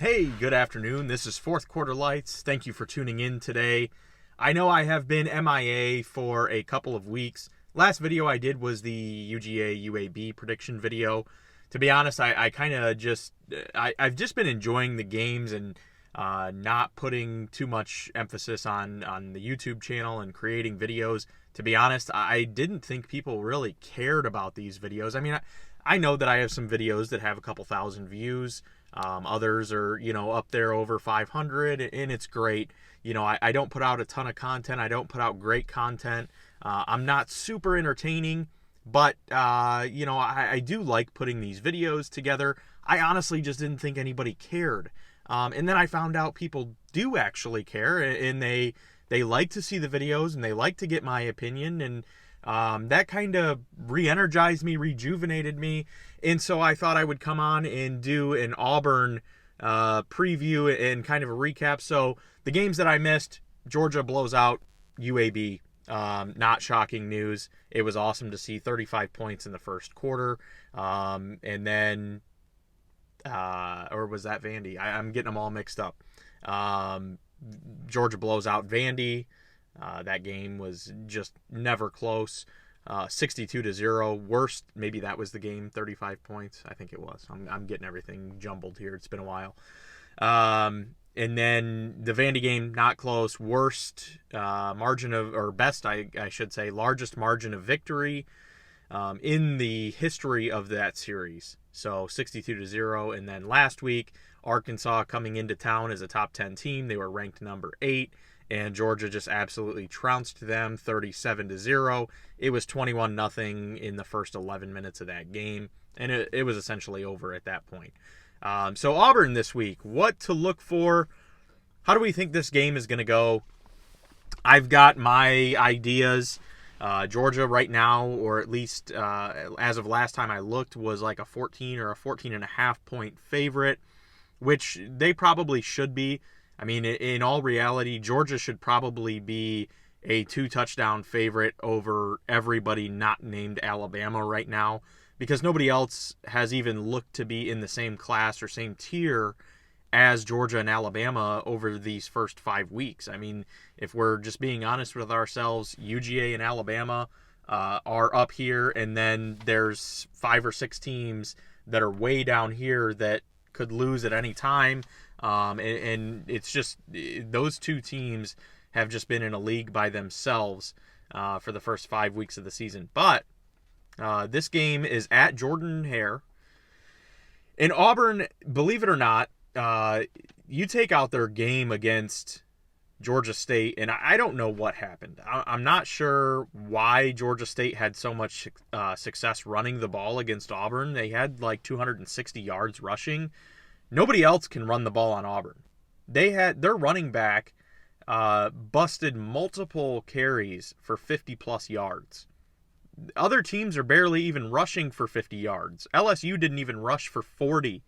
Hey, good afternoon. This is Fourth Quarter Lights. Thank you for tuning in today. I know I have been MIA for a couple of weeks. Last video I did was the UGA UAB prediction video. To be honest, I kind of I've just been enjoying the games and not putting too much emphasis on the YouTube channel and creating videos. To be honest, I didn't think people really cared about these videos. I mean, I know that I have some videos that have a couple thousand views. Others are, up there over 500, and it's great. I don't put out a ton of content. I don't put out great content. I'm not super entertaining, but, I do like putting these videos together. I honestly just didn't think anybody cared. And then I found out people do actually care, and they like to see the videos, and they like to get my opinion, and that kind of re-energized me, rejuvenated me. And so I thought I would come on and do an Auburn preview and kind of a recap. So the games that I missed, Georgia blows out UAB. Not shocking news. It was awesome to see 35 points in the first quarter. And then, or was that Vandy? I'm getting them all mixed up. Georgia blows out Vandy. That game was just never close. 62-0. Worst, maybe that was the game. 35 points. I think it was. I'm getting everything jumbled here. It's been a while. And then the Vandy game, not close. Worst margin of, or best, I should say, largest margin of victory in the history of that series. So 62-0. And then last week, Arkansas coming into town as a top 10 team. They were ranked number 8. And Georgia just absolutely trounced them 37-0. It was 21-0 in the first 11 minutes of that game, and it was essentially over at that point. So Auburn this week, what to look for? How do we think this game is going to go? I've got my ideas. Georgia right now, or at least as of last time I looked, was like a 14 or a 14.5 point favorite, which they probably should be. I mean, in all reality, Georgia should probably be a 2-touchdown favorite over everybody not named Alabama right now, because nobody else has even looked to be in the same class or same tier as Georgia and Alabama over these first 5 weeks. I mean, if we're just being honest with ourselves, UGA and Alabama are up here, and then there's 5 or 6 teams that are way down here that could lose at any time. And it's just, those two teams have just been in a league by themselves for the first 5 weeks of the season. But this game is at Jordan-Hare. In Auburn, believe it or not, you take out their game against Georgia State, and I don't know what happened. I'm not sure why Georgia State had so much success running the ball against Auburn. They had like 260 yards rushing. Nobody else can run the ball on Auburn. Their running back busted multiple carries for 50-plus yards. Other teams are barely even rushing for 50 yards. LSU didn't even rush for 40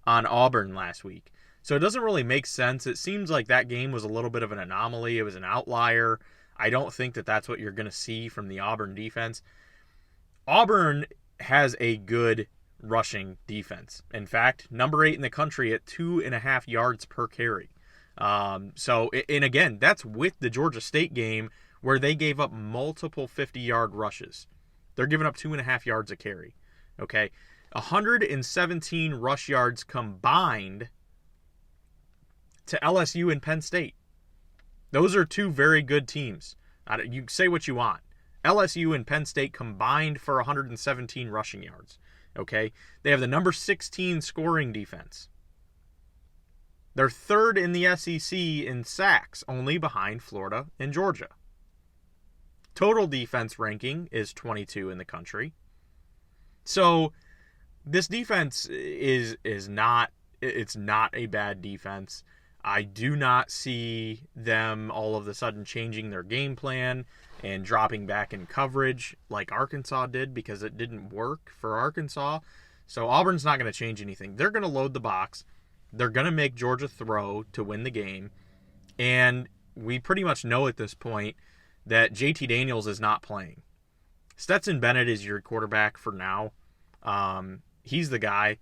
on Auburn last week. So it doesn't really make sense. It seems like that game was a little bit of an anomaly. It was an outlier. I don't think that that's what you're going to see from the Auburn defense. Auburn has a good rushing defense. In fact, number 8 in the country at 2.5 yards per carry. So, and again, that's with the Georgia State game where they gave up multiple 50-yard rushes. They're giving up 2.5 yards a carry. Okay, 117 rush yards combined to LSU and Penn State. Those are two very good teams. You say what you want. LSU and Penn State combined for 117 rushing yards. Okay, they have the number 16 scoring defense. They're third in the SEC in sacks, only behind Florida and Georgia. Total defense ranking is 22 in the country. So this defense is not a bad defense. I do not see them all of a sudden changing their game plan and dropping back in coverage like Arkansas did, because it didn't work for Arkansas. So Auburn's not going to change anything. They're going to load the box. They're going to make Georgia throw to win the game. And we pretty much know at this point that JT Daniels is not playing. Stetson Bennett is your quarterback for now. He's the guy.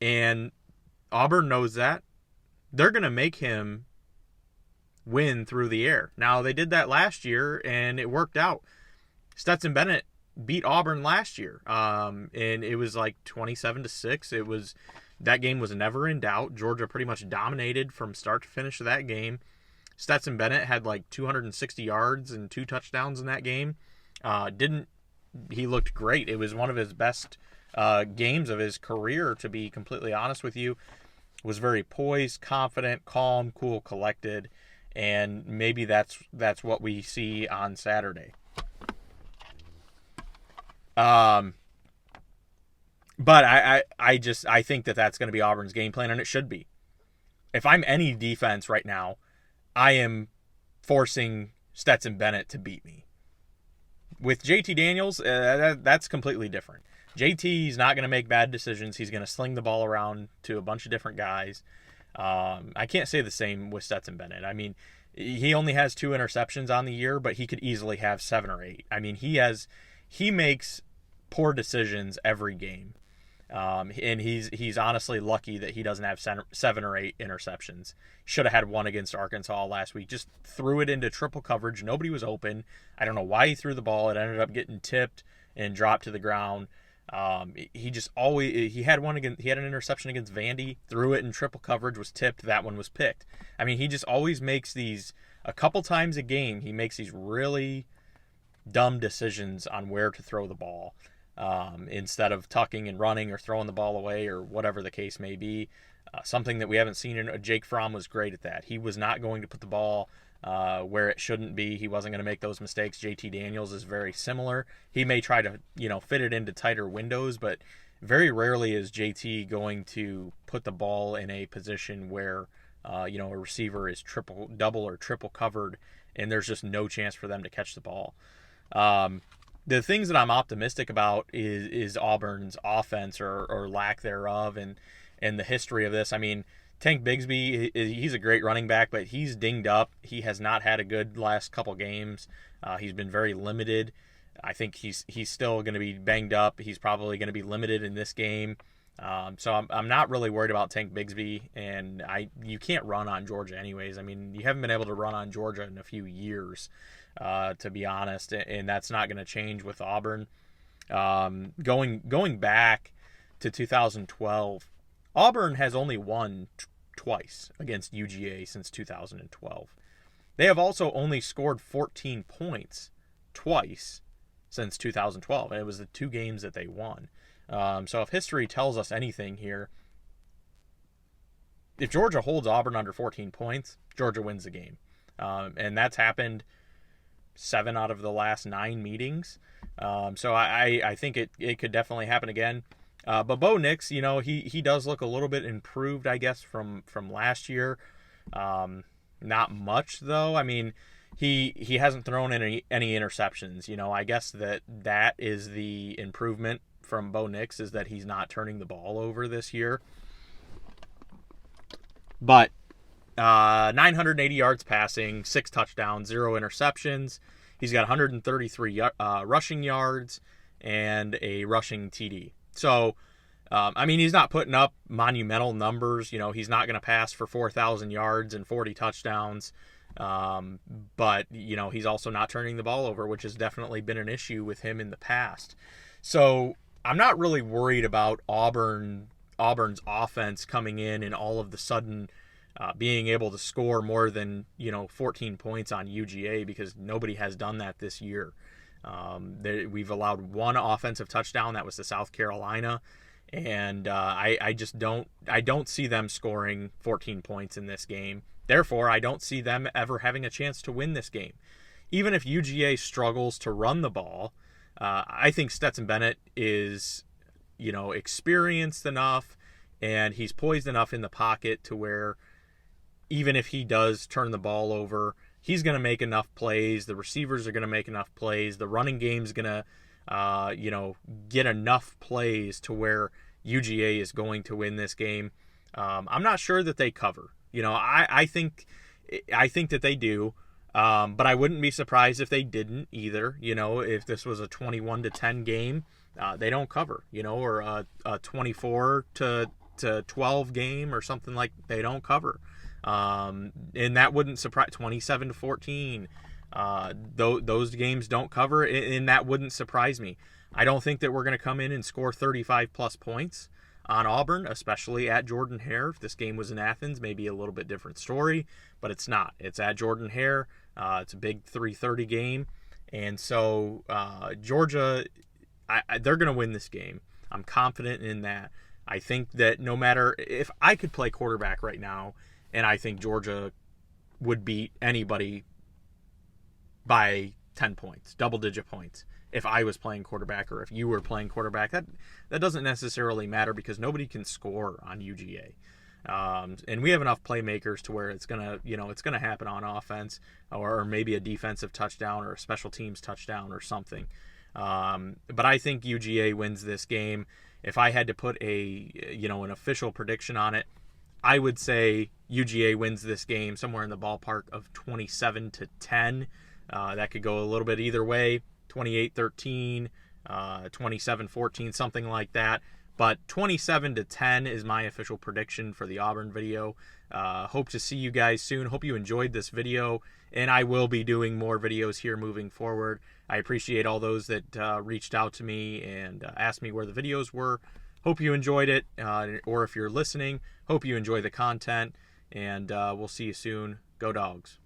And Auburn knows that. they're going to make him win through the air. Now, they did that last year, and it worked out. Stetson Bennett beat Auburn last year, and it was like 27-6. That game was never in doubt. Georgia pretty much dominated from start to finish of that game. Stetson Bennett had like 260 yards and 2 touchdowns in that game. He looked great. It was one of his best games of his career, to be completely honest with you. Was very poised, confident, calm, cool, collected, and maybe that's what we see on Saturday. But I think that's going to be Auburn's game plan, and it should be. If I'm any defense right now, I am forcing Stetson Bennett to beat me. With JT Daniels, that's completely different. JT's not going to make bad decisions. He's going to sling the ball around to a bunch of different guys. I can't say the same with Stetson Bennett. I mean, he only has 2 interceptions on the year, but he could easily have 7 or 8. I mean, he makes poor decisions every game. And he's honestly lucky that he doesn't have 7 or 8 interceptions. Should have had 1 against Arkansas last week. Just threw it into triple coverage. Nobody was open. I don't know why he threw the ball. It ended up getting tipped and dropped to the ground. He had an interception against Vandy, threw it in triple coverage, was tipped. That one was picked. I mean, he just always makes these, a couple times a game, he makes these really dumb decisions on where to throw the ball. Instead of tucking and running or throwing the ball away or whatever the case may be. Something that we haven't seen Jake Fromm was great at that. He was not going to put the ball where it shouldn't be. He wasn't going to make those mistakes. JT Daniels is very similar. He may try to, fit it into tighter windows, but very rarely is JT going to put the ball in a position where, a receiver is double or triple covered, and there's just no chance for them to catch the ball. The things that I'm optimistic about is Auburn's offense or lack thereof and the history of this. I mean, Tank Bigsby, he's a great running back, but he's dinged up. He has not had a good last couple games. He's been very limited. I think he's still going to be banged up. He's probably going to be limited in this game. So I'm not really worried about Tank Bigsby, and you can't run on Georgia anyways. I mean, you haven't been able to run on Georgia in a few years. To be honest, and that's not going to change with Auburn. Going back to 2012, Auburn has only won twice against UGA since 2012. They have also only scored 14 points twice since 2012, and it was the 2 games that they won. So if history tells us anything here, if Georgia holds Auburn under 14 points, Georgia wins the game. And that's happened 7 out of the last 9 meetings. So I think it could definitely happen again. But Bo Nix, he does look a little bit improved, I guess, from last year. Not much, though. I mean, he hasn't thrown any interceptions. I guess that is the improvement from Bo Nix, is that he's not turning the ball over this year. But 980 yards passing, 6 touchdowns, 0 interceptions. He's got 133 rushing yards and a rushing TD. So, he's not putting up monumental numbers. He's not going to pass for 4,000 yards and 40 touchdowns. But, he's also not turning the ball over, which has definitely been an issue with him in the past. So, I'm not really worried about Auburn's offense coming in and all of the sudden being able to score more than 14 points on UGA, because nobody has done that this year. We've allowed 1 offensive touchdown. That was to South Carolina, and I don't see them scoring 14 points in this game. Therefore, I don't see them ever having a chance to win this game. Even if UGA struggles to run the ball, I think Stetson Bennett is experienced enough, and he's poised enough in the pocket to where even if he does turn the ball over, he's going to make enough plays. The receivers are going to make enough plays. The running game's going to, get enough plays to where UGA is going to win this game. I'm not sure that they cover. I think that they do, but I wouldn't be surprised if they didn't either. If this was a 21-10 game, they don't cover. Or a 24-12 game or something like, they don't cover. And that wouldn't surprise 27-14. Those games don't cover, and that wouldn't surprise me. I don't think that we're going to come in and score 35 plus points on Auburn, especially at Jordan-Hare. If this game was in Athens, maybe a little bit different story, but it's not. It's at Jordan-Hare. It's a big 3:30 game, and so Georgia, they're going to win this game. I'm confident in that. I think that no matter if I could play quarterback right now, and I think Georgia would beat anybody by 10 points, double-digit points. If I was playing quarterback or if you were playing quarterback, that doesn't necessarily matter because nobody can score on UGA. And we have enough playmakers to where it's gonna happen on offense or maybe a defensive touchdown or a special teams touchdown or something. But I think UGA wins this game. If I had to put an official prediction on it, I would say UGA wins this game somewhere in the ballpark of 27-10. That could go a little bit either way, 28-13, 27-14, something like that. But 27-10 is my official prediction for the Auburn video. Hope to see you guys soon. Hope you enjoyed this video, and I will be doing more videos here moving forward. I appreciate all those that reached out to me and asked me where the videos were. Hope you enjoyed it, or if you're listening, hope you enjoy the content, and we'll see you soon. Go Dogs.